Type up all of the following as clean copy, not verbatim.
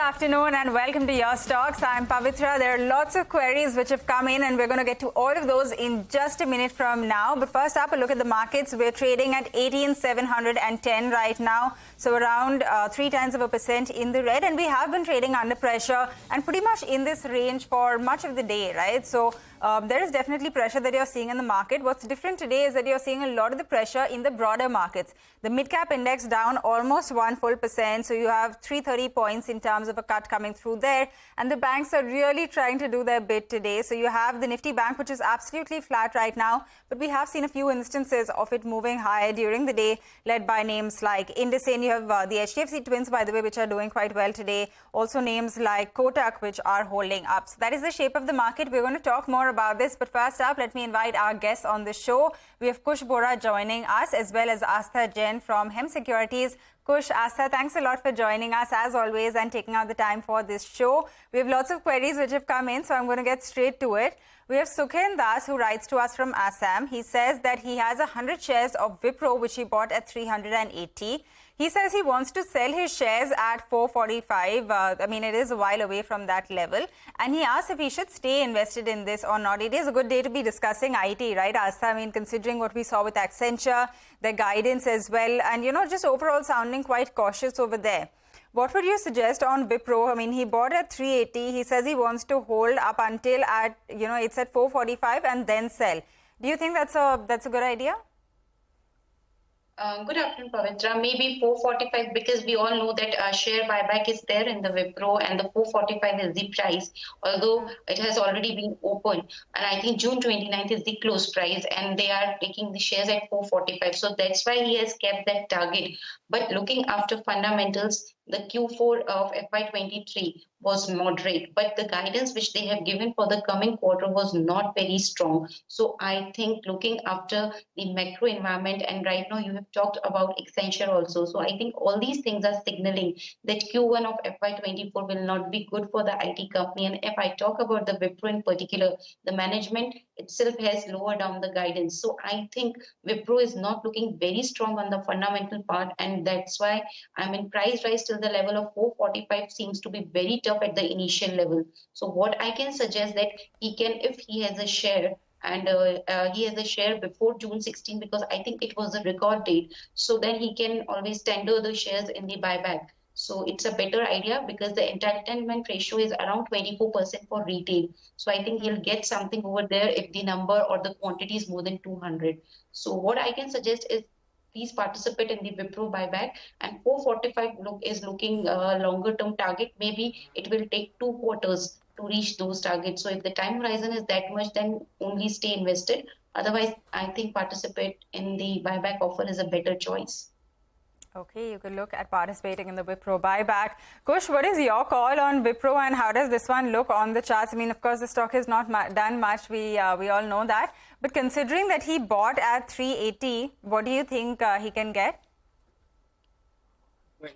afternoon and welcome to Your Stocks. I'm Pavitra. There are lots of queries which have come in and we're going to get to all of those in just a minute from now. But first up, a look at the markets. We're trading at 18,710 right now. So around 0.3% in the red, and we have been trading under pressure and pretty much in this range for much of the day, right? So there is definitely pressure that you're seeing in the market. What's different today is that you're seeing a lot of the pressure in the broader markets. The mid-cap index down almost 1%, so you have 330 points in terms of a cut coming through there. And the banks are really trying to do their bit today. So you have the Nifty Bank, which is absolutely flat right now, but we have seen a few instances of it moving higher during the day, led by names like IndusInd. You have the HDFC Twins, by the way, which are doing quite well today. Also names like Kotak, which are holding up. So that is the shape of the market. We're going to talk more about this, but first up, let me invite our guests on the show. We have Kush Bohra joining us, as well as Astha Jain from Hem Securities. Kush, Astha, thanks a lot for joining us as always and taking out the time for this show. We have lots of queries which have come in, so I'm going to get straight to it. We have Sukhen Das, who writes to us from Assam. He says that he has 100 shares of Wipro, which he bought at 380. He says he wants to sell his shares at 445. I mean, it is a while away from that level. And he asks if he should stay invested in this or not. It is a good day to be discussing IT, right, Astha? I mean, considering what we saw with Accenture, their guidance as well, and, you know, just overall sounding quite cautious over there. What would you suggest on Wipro? I mean, he bought at 380. He says he wants to hold up until at, you know, it's at 445 and then sell. Do you think that's a good idea? Good afternoon, Pavitra. Maybe 445, because we all know that share buyback is there in the Wipro and the 445 is the price, although it has already been open. And I think June 29th is the close price and they are taking the shares at 445. So that's why he has kept that target. But looking after fundamentals, the Q4 of FY23 was moderate, but the guidance which they have given for the coming quarter was not very strong. So I think looking after the macro environment, and right now you have talked about Accenture also. So I think all these things are signaling that Q1 of FY24 will not be good for the IT company. And if I talk about the Wipro in particular, the management itself has lowered down the guidance. So I think Wipro is not looking very strong on the fundamental part, and that's why price rise till the level of 445 seems to be very tough at the initial level. So what I can suggest that he can, if he has a share, and he has a share before June 16, because I think it was a record date, so then he can always tender the shares in the buyback. So it's a better idea because the entitlement ratio is around 24% for retail. So I think he'll get something over there if the number or the quantity is more than 200. So what I can suggest is please participate in the Wipro buyback, and 445 is looking a longer term target. Maybe it will take 2 quarters to reach those targets. So if the time horizon is that much, then only stay invested. Otherwise, I think participate in the buyback offer is a better choice. Okay, you could look at participating in the Wipro buyback. Kush, what is your call on Wipro and how does this one look on the charts? I mean, of course, the stock has not done much. We all know that. But considering that he bought at 380, what do you think he can get? Well,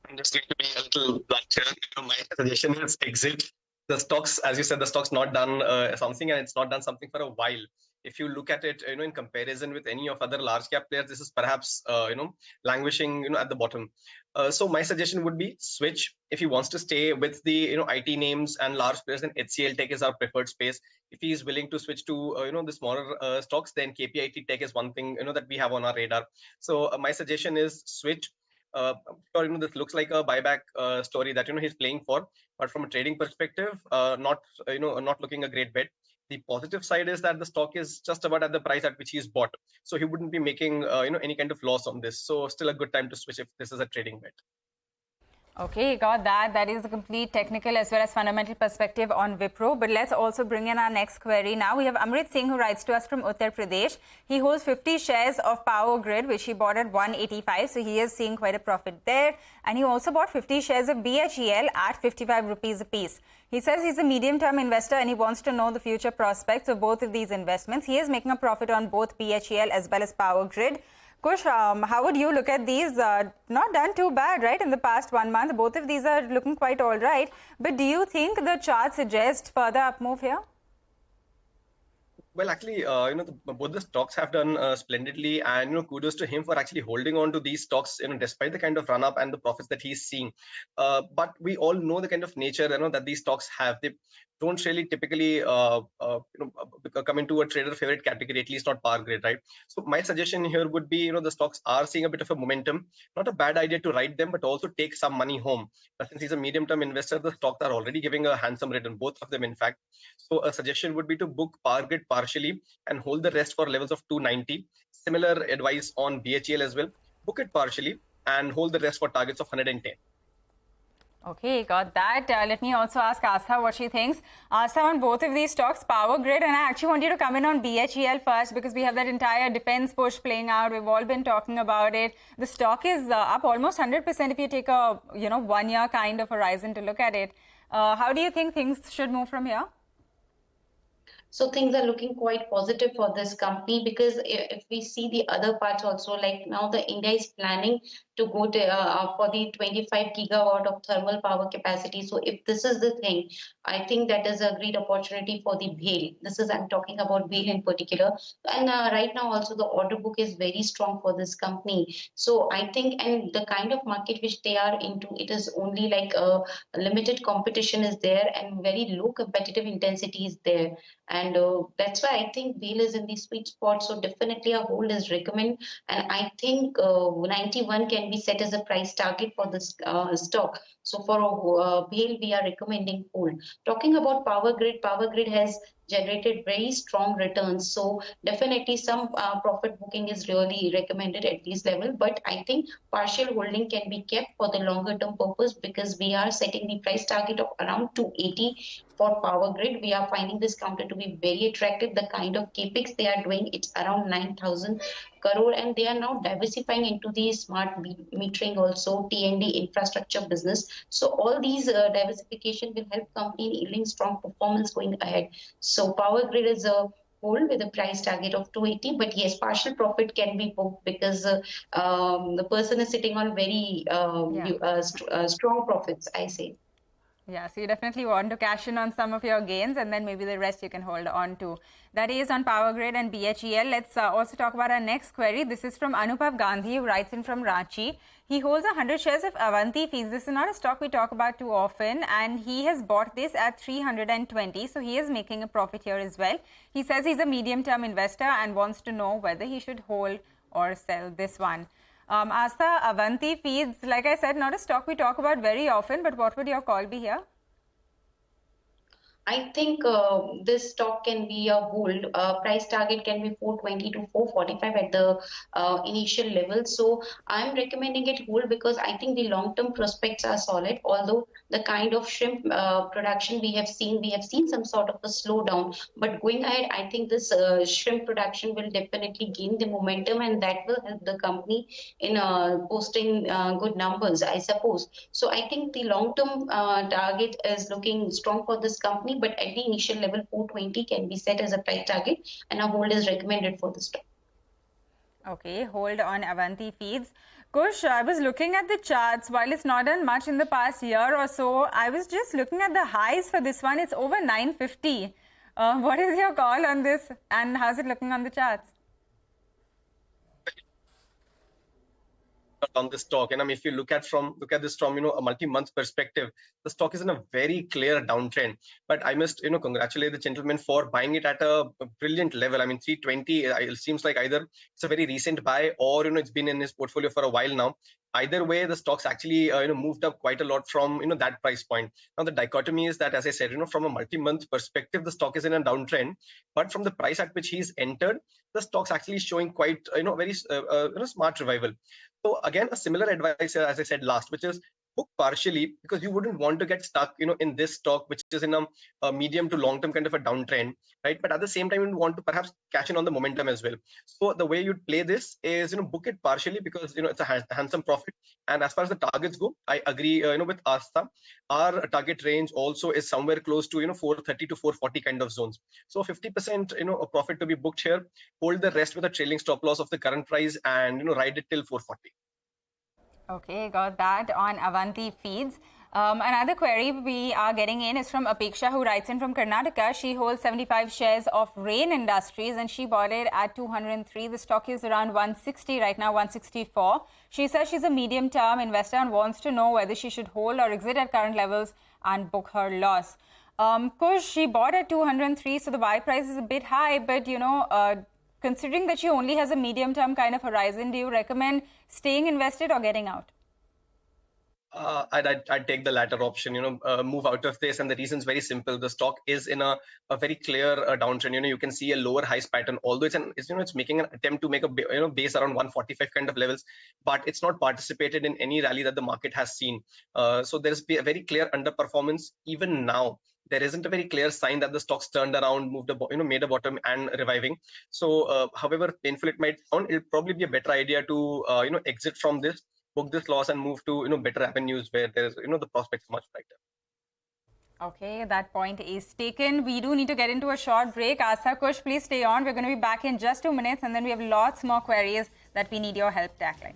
I'm just going to be a little blunt here. My suggestion is exit. The stocks, as you said, the stock's not done something, and it's not done something for a while. If you look at it, in comparison with any of other large cap players, this is perhaps, languishing, at the bottom. So my suggestion would be switch. If he wants to stay with the, IT names and large players, then HCL Tech is our preferred space. If he is willing to switch to, the smaller stocks, then KPIT Tech is one thing, that we have on our radar. So my suggestion is switch. This looks like a buyback story that he's playing for, but from a trading perspective, not looking a great bet. The positive side is that the stock is just about at the price at which he's bought, so he wouldn't be making any kind of loss on this. So still a good time to switch if this is a trading bet. Okay, got that. That is the complete technical as well as fundamental perspective on Wipro. But let's also bring in our next query. Now we have Amrit Singh, who writes to us from Uttar Pradesh. He holds 50 shares of Power Grid, which he bought at 185. So he is seeing quite a profit there. And he also bought 50 shares of BHEL at 55 rupees a piece. He says he's a medium-term investor and he wants to know the future prospects of both of these investments. He is making a profit on both BHEL as well as Power Grid. Kush, how would you look at these? Not done too bad, right? In the past 1 month, both of these are looking quite all right. But do you think the chart suggests further up move here? Well, actually, both the stocks have done splendidly, and kudos to him for actually holding on to these stocks, despite the kind of run up and the profits that he's seeing. But we all know the kind of nature, that these stocks have. They don't really typically, come into a trader favorite category, at least not par grade, right? So my suggestion here would be, the stocks are seeing a bit of a momentum. Not a bad idea to ride them, but also take some money home. Since he's a medium-term investor, the stocks are already giving a handsome return, both of them, in fact. So a suggestion would be to book par grade partially and hold the rest for levels of 290. Similar advice on BHEL as well. Book it partially and hold the rest for targets of 110. Okay, got that. Let me also ask Astha what she thinks. Astha, on both of these stocks, Power Grid, and I actually want you to come in on BHEL first because we have that entire defense push playing out. We've all been talking about it. The stock is up almost 100% if you take a 1 year kind of horizon to look at it. How do you think things should move from here? So things are looking quite positive for this company because if we see the other parts also, like now the India is planning to go to for the 25 gigawatt of thermal power capacity. So if this is the thing, I think that is a great opportunity for the BHEL. I'm talking about BHEL in particular. And right now also the order book is very strong for this company. So I think, and the kind of market which they are into, it is only like a limited competition is there and very low competitive intensity is there. And that's why I think BHEL is in the sweet spot. So definitely a hold is recommend. And I think 91 can be set as a price target for this stock. So for BHEL, we are recommending hold. Talking about Power Grid has generated very strong returns. So definitely some profit booking is really recommended at this level. But I think partial holding can be kept for the longer term purpose because we are setting the price target of around 280 for Power Grid. We are finding this counter to be very attractive. The kind of capex they are doing, it's around 9,000 crore, and they are now diversifying into the smart metering also, T&D infrastructure business. So all these diversification will help company in yielding strong performance going ahead. So Power Grid is a hold with a price target of 280, but yes, partial profit can be booked because the person is sitting on very strong profits, I say. Yeah, so you definitely want to cash in on some of your gains and then maybe the rest you can hold on to. That is on Power Grid and BHEL. Let's also talk about our next query. This is from Anupav Gandhi, who writes in from Ranchi. He holds 100 shares of Avanti Feeds. This is not a stock we talk about too often, and he has bought this at 320. So he is making a profit here as well. He says he's a medium-term investor and wants to know whether he should hold or sell this one. Astha, Avanti Feeds, like I said, not a stock we talk about very often, but what would your call be here? I think this stock can be a hold. Price target can be 420 to 445 at the initial level. So I'm recommending it hold because I think the long-term prospects are solid. Although the kind of shrimp production we have seen some sort of a slowdown. But going ahead, I think this shrimp production will definitely gain the momentum, and that will help the company in posting good numbers, I suppose. So I think the long-term target is looking strong for this company. But at the initial level, 420 can be set as a price target, and a hold is recommended for the stock. Okay, hold on Avanti Feeds. Kush, I was looking at the charts. While it's not done much in the past year or so, I was just looking at the highs for this one. It's over 950. What is your call on this, and how's it looking on the charts? On the stock, and if you look at this from a multi-month perspective, the stock is in a very clear downtrend. But I must congratulate the gentleman for buying it at a brilliant level. I mean, 320. It seems like either it's a very recent buy or it's been in his portfolio for a while now. Either way, the stocks actually moved up quite a lot from that price point. Now the dichotomy is that, as I said, from a multi-month perspective, the stock is in a downtrend, but from the price at which he's entered, the stock's actually showing quite very smart revival. So again, a similar advice as I said last, which is book partially, because you wouldn't want to get stuck in this stock, which is in a medium to long term kind of a downtrend, right? But at the same time, you want to perhaps cash in on the momentum as well. So the way you'd play this is book it partially because it's a handsome profit. And as far as the targets go, I agree with Astha. Our target range also is somewhere close to 430 to 440 kind of zones. So 50% a profit to be booked here. Hold the rest with a trailing stop loss of the current price and ride it till 440. Okay, got that on Avanti Feeds. Another query we are getting in is from Apeksha, who writes in from Karnataka. She holds 75 shares of Rain Industries and she bought it at 203. The stock is around 160 right now, 164. She says she's a medium-term investor and wants to know whether she should hold or exit at current levels and book her loss. Kush, she bought at 203, so the buy price is a bit high, but considering that she only has a medium-term kind of horizon, do you recommend staying invested or getting out? I'd take the latter option, move out of this. And the reason is very simple. The stock is in a very clear downtrend. You can see a lower highs pattern, although it's making an attempt to make a base around 145 kind of levels, but it's not participated in any rally that the market has seen. So there's a very clear underperformance. Even now, there isn't a very clear sign that the stock's turned around, made a bottom and reviving. So, however painful it might sound, it'll probably be a better idea to exit from this, book this loss, and move to better avenues where there's the prospects much brighter. Okay, that point is taken. We do need to get into a short break. Astha, Kush, please stay on. We're going to be back in just 2 minutes, and then we have lots more queries that we need your help tackling.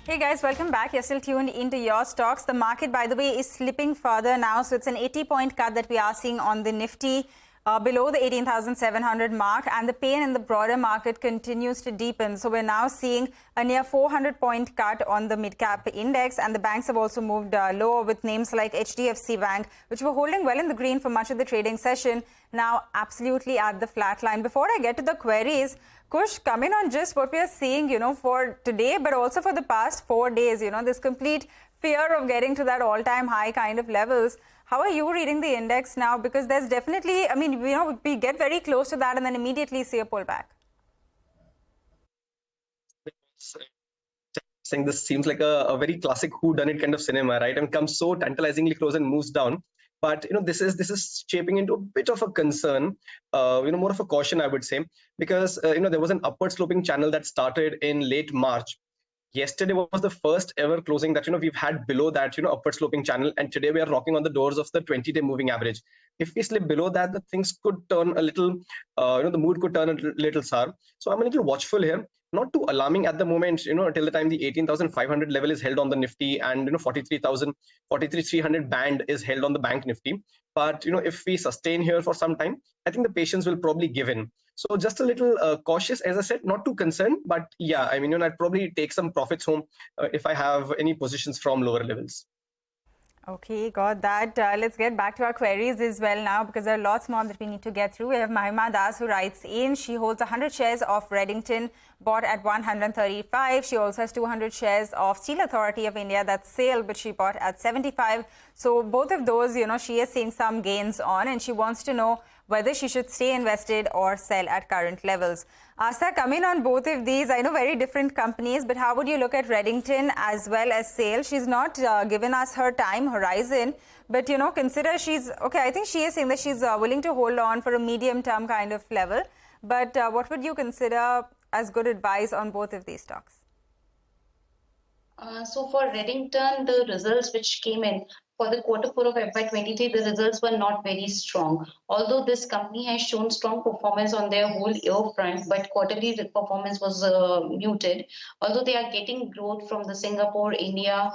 Hey guys, welcome back. You're still tuned into your stocks. The market, by the way, is slipping further now. So it's an 80-point cut that we are seeing on the Nifty below the 18,700 mark. And the pain in the broader market continues to deepen. So we're now seeing a near 400-point cut on the mid-cap index. And the banks have also moved lower with names like HDFC Bank, which were holding well in the green for much of the trading session, now absolutely at the flat line. Before I get to the queries, Kush, come in on just what we are seeing, for today, but also for the past 4 days, this complete fear of getting to that all-time high kind of levels. How are you reading the index now? Because there's definitely, we get very close to that and then immediately see a pullback. Saying this seems like a very classic whodunit kind of cinema, right? And comes so tantalizingly close and moves down. But this is shaping into a bit of a concern, more of a caution, I would say, because there was an upward sloping channel that started in late March. Yesterday was the first ever closing that we've had below that upward sloping channel, and today we are knocking on the doors of the 20-day moving average. If we slip below that, the things could turn a little, the mood could turn a little sour. So I'm a little watchful here. Not too alarming at the moment, until the time the 18,500 level is held on the Nifty and 43,300 band is held on the bank Nifty. But if we sustain here for some time, I think the patience will probably give in. So just a little cautious, as I said, not too concerned, but yeah, I'd probably take some profits home if I have any positions from lower levels. Okay, got that. Let's get back to our queries as well now, because there are lots more that we need to get through. We have Mahima Das, who writes in. She holds 100 shares of Redington, bought at 135. She also has 200 shares of Steel Authority of India, that's sale, but she bought at 75. So both of those, she is seeing some gains on, and she wants to know whether she should stay invested or sell at current levels. Astha, come in on both of these. I know very different companies, but how would you look at Redington as well as SAIL? She's not given us her time horizon, but consider I think she is saying that she's willing to hold on for a medium-term kind of level. But what would you consider as good advice on both of these stocks? So for Redington, the results which came in for the quarter 4 of FY23, the results were not very strong. Although this company has shown strong performance on their whole year front, but quarterly performance was muted. Although they are getting growth from the Singapore, India,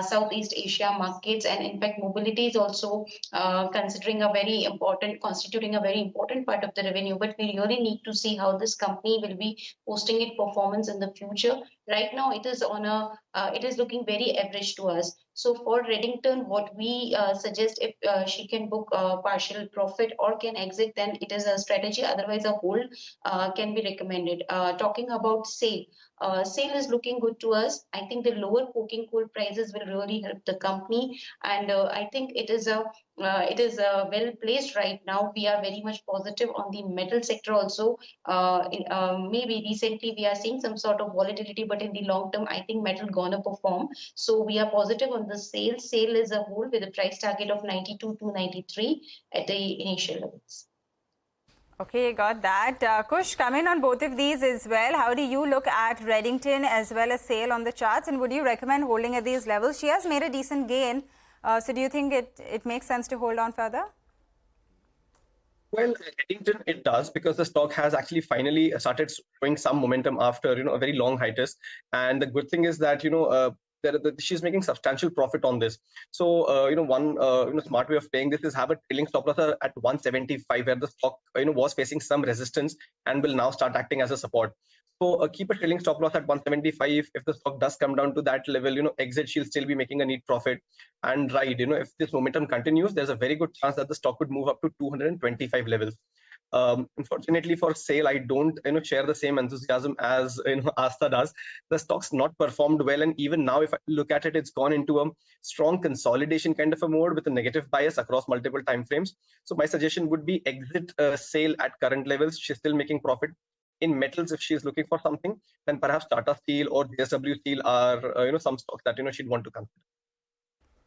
Southeast Asia markets, and in fact, mobility is also constituting a very important part of the revenue. But we really need to see how this company will be posting its performance in the future. Right now, it is it is looking very average to us. So for Redington, what we suggest, if she can book a partial profit or can exit, then it is a strategy. Otherwise, a hold can be recommended. Talking about SAIL, SAIL is looking good to us. I think the lower coking coal prices will really help the company, and I think it is well placed right now. We are very much positive on the metal sector also. Maybe recently we are seeing some sort of volatility, but in the long term, I think metal gonna perform. So we are positive on the SAIL. SAIL is a whole with a price target of 92 to 93 at the initial levels. Okay, got that. Kush, come in on both of these as well. How do you look at Reddington as well as SAIL on the charts, and would you recommend holding at these levels? She has made a decent gain. So do you think it makes sense to hold on further? Well, Eddington, it does, because the stock has actually finally started showing some momentum after a very long hiatus. And the good thing is that she's making substantial profit on this. So one smart way of playing this is have a trailing stop loss at 175, where the stock was facing some resistance and will now start acting as a support. So keep a trailing stop loss at 175. If the stock does come down to that level, exit, she'll still be making a neat profit. And ride, if this momentum continues, there's a very good chance that the stock could move up to 225 levels. Unfortunately for SAIL, I don't share the same enthusiasm as Astha does. The stock's not performed well, and even now, if I look at it, it's gone into a strong consolidation kind of a mode with a negative bias across multiple time frames. So my suggestion would be exit SAIL at current levels. She's still making profit. In metals, if she's looking for something, then perhaps Tata Steel or JSW Steel are some stocks that she'd want to consider.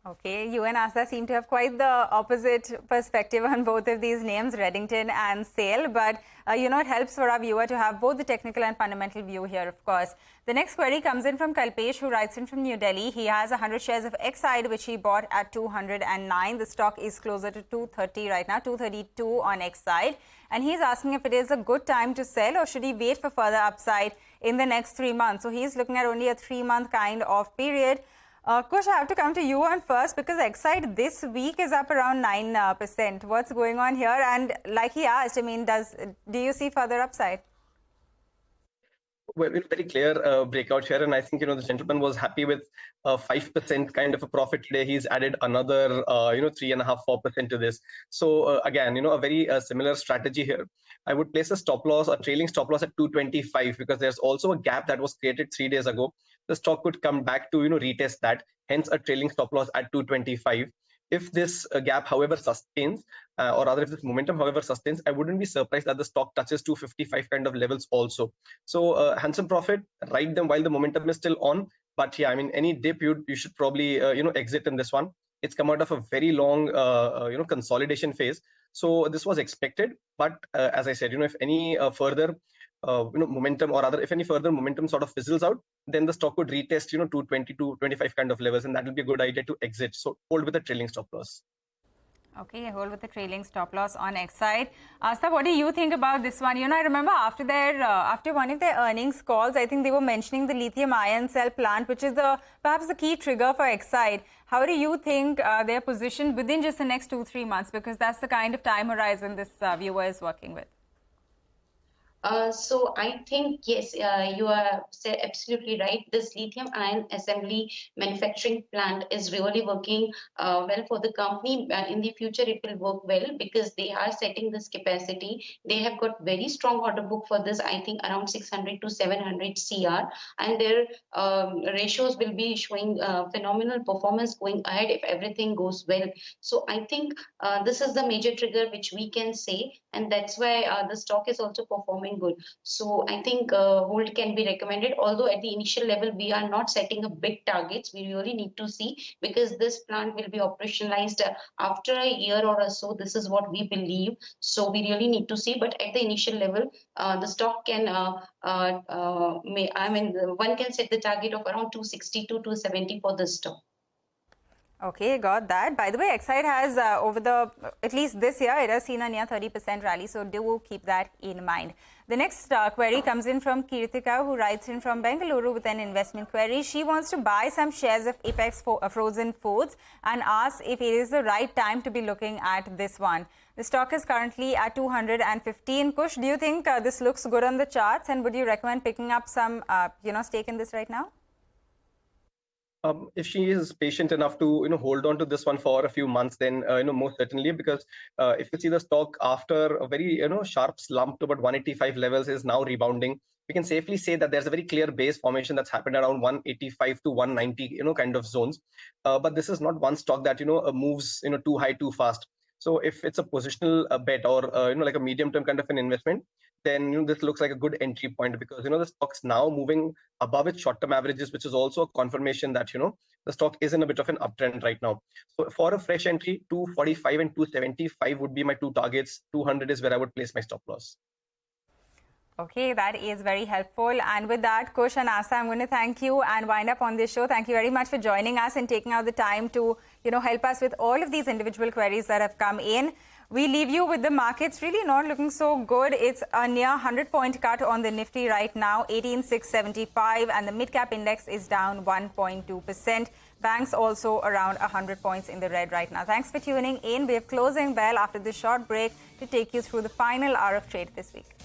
Okay, you and Astha seem to have quite the opposite perspective on both of these names, Reddington and SAIL. But, it helps for our viewer to have both the technical and fundamental view here, of course. The next query comes in from Kalpesh, who writes in from New Delhi. He has 100 shares of Exide, which he bought at 209. The stock is closer to 230 right now, 232 on Exide. And he's asking if it is a good time to sell, or should he wait for further upside in the next 3 months. So he's looking at only a 3-month kind of period. Kush, I have to come to you on first, because Exide this week is up around 9%. What's going on here? And like he asked, do you see further upside? Well, very clear breakout here, and I think the gentleman was happy with 5% kind of a profit today. He's added another 3.5-4% to this. So again, a very similar strategy here. I would place a stop loss, a trailing stop loss at 225, because there's also a gap that was created 3 days ago. The stock could come back to retest that. Hence, a trailing stop loss at 225. If this gap, however, sustains, or rather if this momentum, however, sustains, I wouldn't be surprised that the stock touches 255 kind of levels also. So handsome profit, ride them while the momentum is still on. But yeah, any dip, you should probably exit in this one. It's come out of a very long consolidation phase. So this was expected. But as I said, if any further momentum, or rather if any further momentum sort of fizzles out, then the stock would retest 220 to 25 kind of levels, and that will be a good idea to exit. So hold with a trailing stop loss. Okay, hold with the trailing stop loss on Exide. Astha, what do you think about this one? I remember after one of their earnings calls, I think they were mentioning the lithium ion cell plant, which is perhaps the key trigger for Exide. How do you think they're positioned within just the next 2-3 months? Because that's the kind of time horizon this viewer is working with. So I think, yes, you are absolutely right. This lithium ion assembly manufacturing plant is really working well for the company. In the future, it will work well, because they are setting this capacity. They have got very strong order book for this, I think around 600 to 700 CR, and their ratios will be showing phenomenal performance going ahead if everything goes well. So I think this is the major trigger which we can say, and that's why the stock is also performing good. So I think hold can be recommended, although at the initial level we are not setting a big targets. We really need to see, because this plant will be operationalized after a year or so. This is what we believe. So we really need to see, but at the initial level the stock can one can set the target of around 260 to 270 for this stock. Okay, got that. By the way, Exide has at least this year, it has seen a near 30% rally, so do keep that in mind. The next query comes in from Kirtika, who writes in from Bengaluru with an investment query. She wants to buy some shares of Apex Frozen Foods and asks if it is the right time to be looking at this one. The stock is currently at 215. Kush, do you think this looks good on the charts, and would you recommend picking up some stake in this right now? If she is patient enough to hold on to this one for a few months, then most certainly, because if you see the stock after a very sharp slump to about 185 levels is now rebounding, we can safely say that there's a very clear base formation that's happened around 185 to 190 kind of zones. But this is not one stock that moves too high too fast. So if it's a positional bet, or like a medium term kind of an investment, then this looks like a good entry point, because the stock's now moving above its short-term averages, which is also a confirmation that the the stock is in a bit of an uptrend right now. So for a fresh entry, 245 and 275 would be my two targets. 200 is where I would place my stop loss. Okay, that is very helpful. And with that, Kush and Astha, I'm going to thank you and wind up on this show. Thank you very much for joining us and taking out the time to, help us with all of these individual queries that have come in. We leave you with the markets really not looking so good. It's a near 100-point cut on the Nifty right now, 18,675, and the mid-cap index is down 1.2%. Banks also around 100 points in the red right now. Thanks for tuning in. We have closing bell after this short break to take you through the final hour of trade this week.